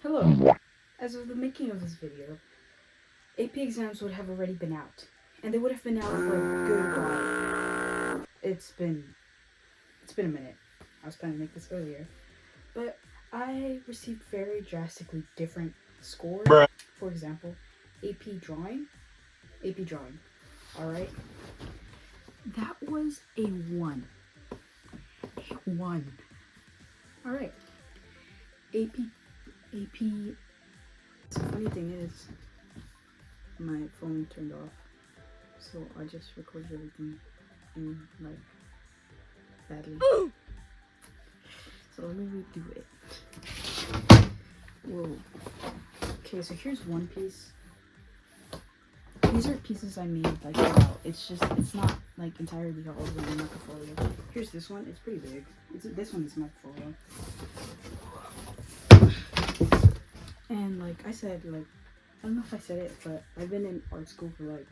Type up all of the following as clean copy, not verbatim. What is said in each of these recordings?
Hello. As of the making of this video, AP exams would have already been out. And they would have been out for a good while. It's been a minute. I was planning to make this earlier. But I received very drastically different scores. For example, AP drawing. AP drawing. Alright? That was a 1. A 1. Alright. AP. The funny thing is, my phone turned off, so I just recorded everything in like badly. So let me redo it. Whoa. Okay, so here's one piece. These are pieces I made like wow. It's not like entirely all the way in my portfolio. Here's this one. It's pretty big. This one is my portfolio. And like I said, like I don't know if I said it, but I've been in art school for like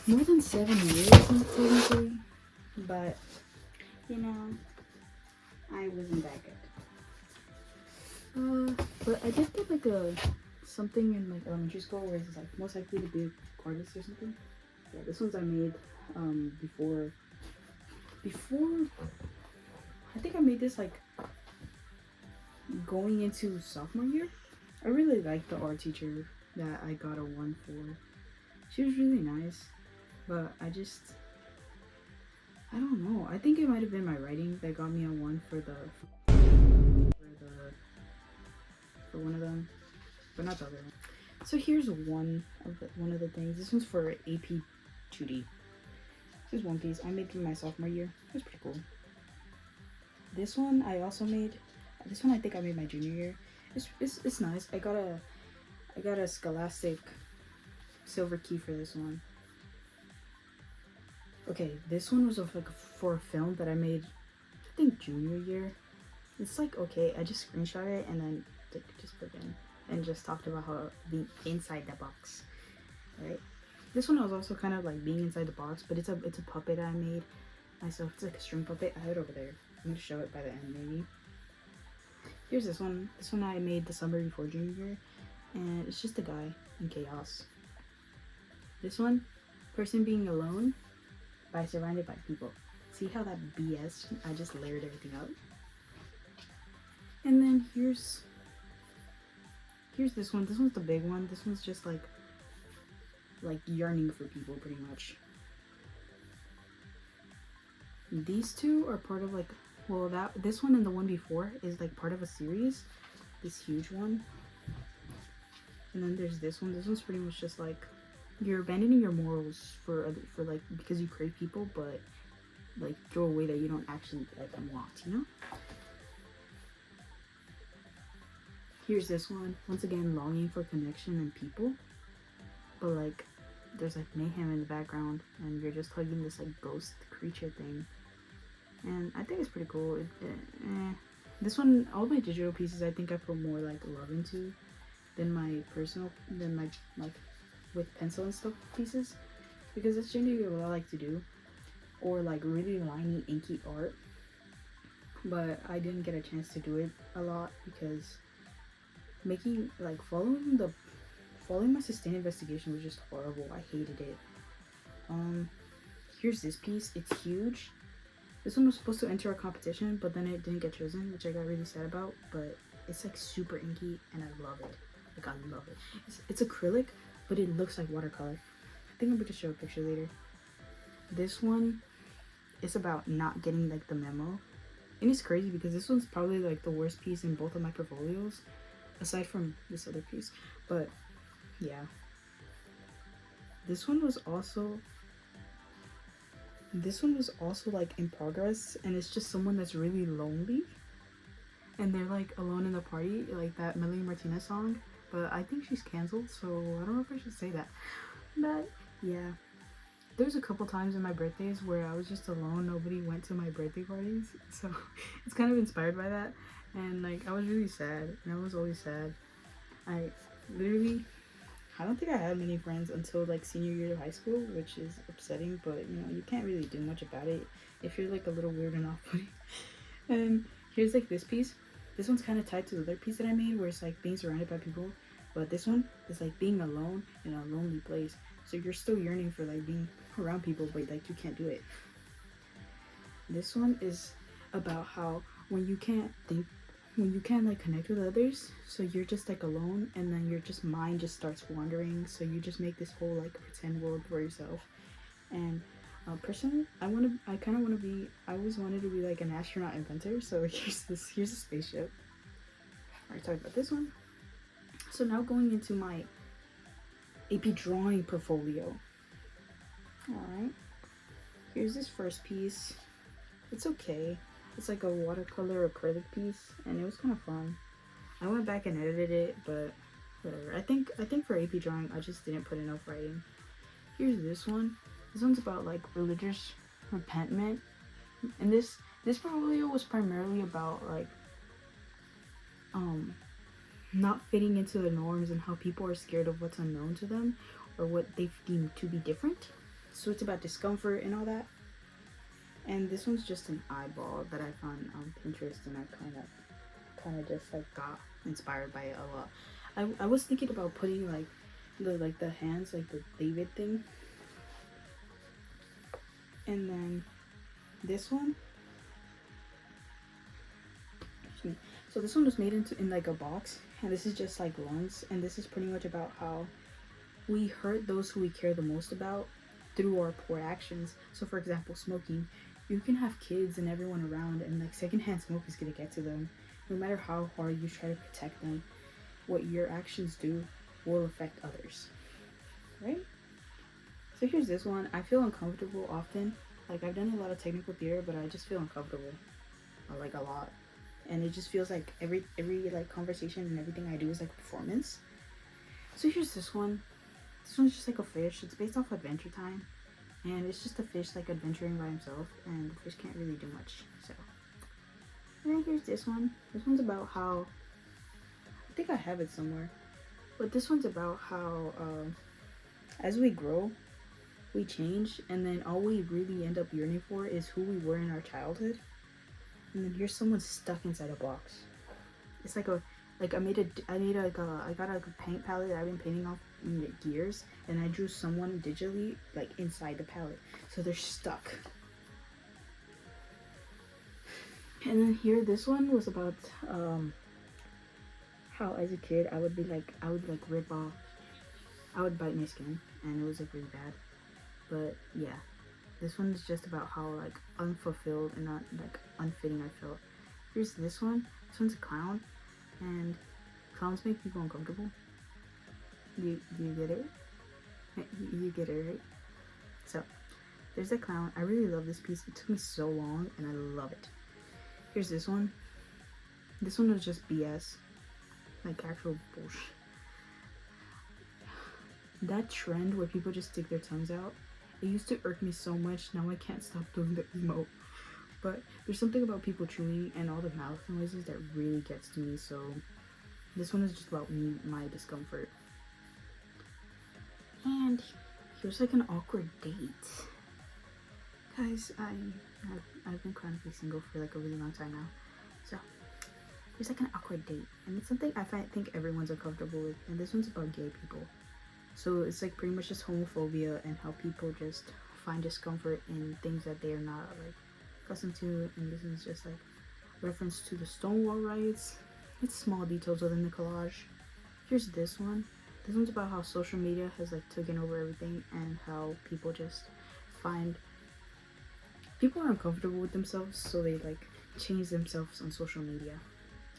more than 7 years technically, but you know, I wasn't that good. But I did get like a something in like elementary school where it's like most likely to be an artist or something. Yeah, this one's I made before I think I made this like going into sophomore year. I really liked the art teacher that I got a 1 for. She was really nice, but I don't know. I think it might have been my writing that got me a 1 for one of them, but not the other one. So here's one of the things. This one's for AP 2D. This is one piece I made in my sophomore year. It was pretty cool. This one I also made. This one I think I made my junior year. It's nice. I got a Scholastic silver key for this one. Okay, this one was for a film that I made, I think junior year. It's like okay, I just screenshot it and then just put it in and just talked about how being inside the box, right? This one was also kind of like being inside the box, but it's a puppet I made myself. It's like a string puppet. I have it over there. I'm gonna show it by the end maybe. Here's this one. This one I made the summer before junior year, and it's just a guy in chaos. This one, person being alone by surrounded by people. See how that BS? I just layered everything up. And then here's this one. This one's the big one. This one's just like yearning for people pretty much. These two are part of like, well, this one and the one before is like part of a series, this huge one. And then there's this one. This one's pretty much just like you're abandoning your morals for like because you crave people, but like throw away that you don't actually like them want, you know? Here's this one. Once again, longing for connection and people, but like there's like mayhem in the background, and you're just hugging this like ghost creature thing. And I think it's pretty cool. This one, all my digital pieces, I think I put more like love into than my like with pencil and stuff pieces, because that's generally what I like to do, or like really liney inky art. But I didn't get a chance to do it a lot because making like following my sustained investigation was just horrible. I hated it. Here's this piece. It's huge. This one was supposed to enter a competition, but then it didn't get chosen, which I got really sad about. But it's like super inky, and I love it. Like I love it. It's acrylic, but it looks like watercolor. I think I'm going to show a picture later. This one is about not getting like the memo, and it's crazy because this one's probably like the worst piece in both of my portfolios, aside from this other piece. But yeah, this one was also like in progress, and it's just someone that's really lonely and they're like alone in the party, like that Melanie Martinez song, but I think she's canceled, so I don't know if I should say that. But yeah, there's a couple times in my birthdays where I was just alone, nobody went to my birthday parties, so it's kind of inspired by that. And like I was really sad, and I was always sad. I don't think I had many friends until like senior year of high school, which is upsetting, but you know, you can't really do much about it if you're like a little weird and off-putting. And here's like this piece. This one's kind of tied to the other piece that I made, where it's like being surrounded by people, but this one is like being alone in a lonely place. So you're still yearning for like being around people, but like you can't do it. This one is about how when you can't think, when you can't like connect with others, so you're just like alone, and then your just mind just starts wandering. So you just make this whole like pretend world for yourself. And personally, I kind of want to be. I always wanted to be like an astronaut inventor. So here's a spaceship. Alright, talk about this one. So now going into my AP drawing portfolio. Alright, here's this first piece. It's okay. It's like a watercolor acrylic piece, and it was kind of fun. I went back and edited it, but whatever. I think for AP drawing, I just didn't put enough writing. Here's this one. This one's about like religious repentment, and this portfolio was primarily about like not fitting into the norms and how people are scared of what's unknown to them or what they deem to be different. So it's about discomfort and all that. And this one's just an eyeball that I found on Pinterest, and I kind of just like got inspired by it a lot. I was thinking about putting like the hands, like the David thing. And then this one, so this one was made in like a box, and this is just like lungs, and this is pretty much about how we hurt those who we care the most about through our poor actions. So for example, smoking. You can have kids and everyone around, and like secondhand smoke is gonna get to them. No matter how hard you try to protect them, what your actions do will affect others, right? So here's this one. I feel uncomfortable often. Like I've done a lot of technical theater, but I just feel uncomfortable, like a lot. And it just feels like every like conversation and everything I do is like a performance. So here's this one. This one's just like a fish. It's based off Adventure Time, and it's just a fish like adventuring by himself, and the fish can't really do much. So, and then here's this one. This one's about how, I think I have it somewhere, but this one's about how as we grow, we change, and then all we really end up yearning for is who we were in our childhood. And then here's someone stuck inside a box. It's like I got a paint palette that I've been painting off in gears, and I drew someone digitally like inside the palette, so they're stuck. And then here, this one was about how as a kid I would rip off, I would bite my skin, and it was like really bad. But yeah, this one is just about how like unfulfilled and not like unfitting I felt. Here's this one. This one's a clown, and clowns make people uncomfortable. Do you get it? You get it, right? So there's a clown. I really love this piece. It took me so long, and I love it. Here's this one. This one was just BS, like actual bullshit. That trend where people just stick their tongues out, it used to irk me so much. Now I can't stop doing the emote. But there's something about people chewing and all the mouth noises that really gets to me. So this one is just about me, my discomfort. And here's like an awkward date. Guys, I've been chronically single for like a really long time now. So here's like an awkward date, and it's something I think everyone's uncomfortable with. And this one's about gay people. So it's like pretty much just homophobia and how people just find discomfort in things that they are not like accustomed to. And this is just like reference to the Stonewall riots. It's small details within the collage. Here's this one. This one's about how social media has like taken over everything, and how people just find people are uncomfortable with themselves, so they like change themselves on social media.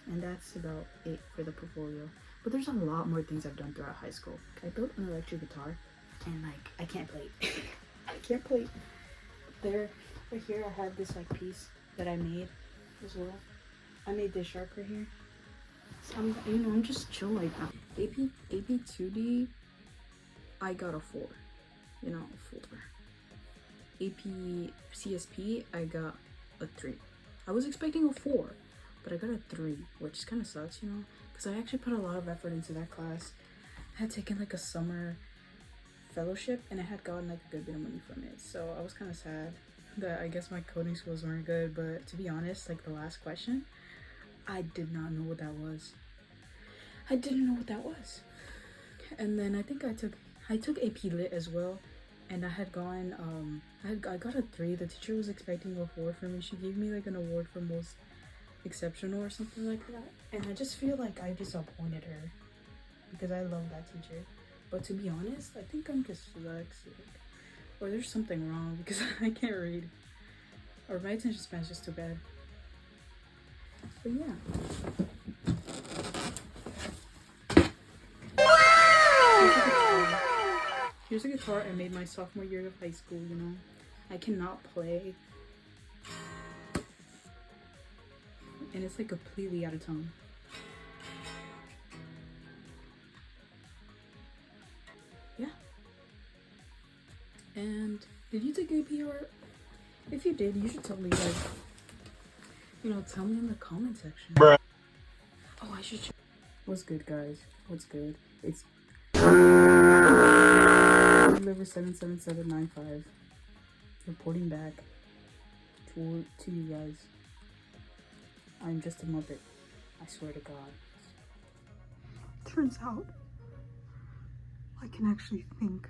And that's about it for the portfolio. But there's a lot more things I've done throughout high school. I built an electric guitar, and like I can't play it. I can't play it. There, right here, I have this like piece that I made as well. I made this shark right here. So I'm just chill like that. AP 2D, I got a 4. A 4. AP CSP, I got a 3. I was expecting a 4, but I got a 3, which kind of sucks, because I actually put a lot of effort into that class. I had taken like a summer fellowship, and I had gotten like a good bit of money from it, so I was kind of sad that I guess my coding skills weren't good. But to be honest, like the last question, I did not know what that was. I didn't know what that was. And then I think I took AP Lit as well, and I had gone I got a 3. The teacher was expecting a 4 from me. She gave me like an award for most exceptional or something like that. And I just feel like I disappointed her because I love that teacher. But to be honest, I think I'm dyslexic. Or there's something wrong because I can't read. Or my attention span is just too bad. But yeah. Here's a guitar I made my sophomore year of high school, you know. I cannot play. And it's like completely out of tone. Yeah. And did you take AP art? If you did, you should tell me, like, you know, tell me in the comment section. Bruh. Oh, I should. What's good, guys? What's good? It's Liver 77795 reporting back to you guys. I'm just a muppet. I swear to God. Turns out I can actually think.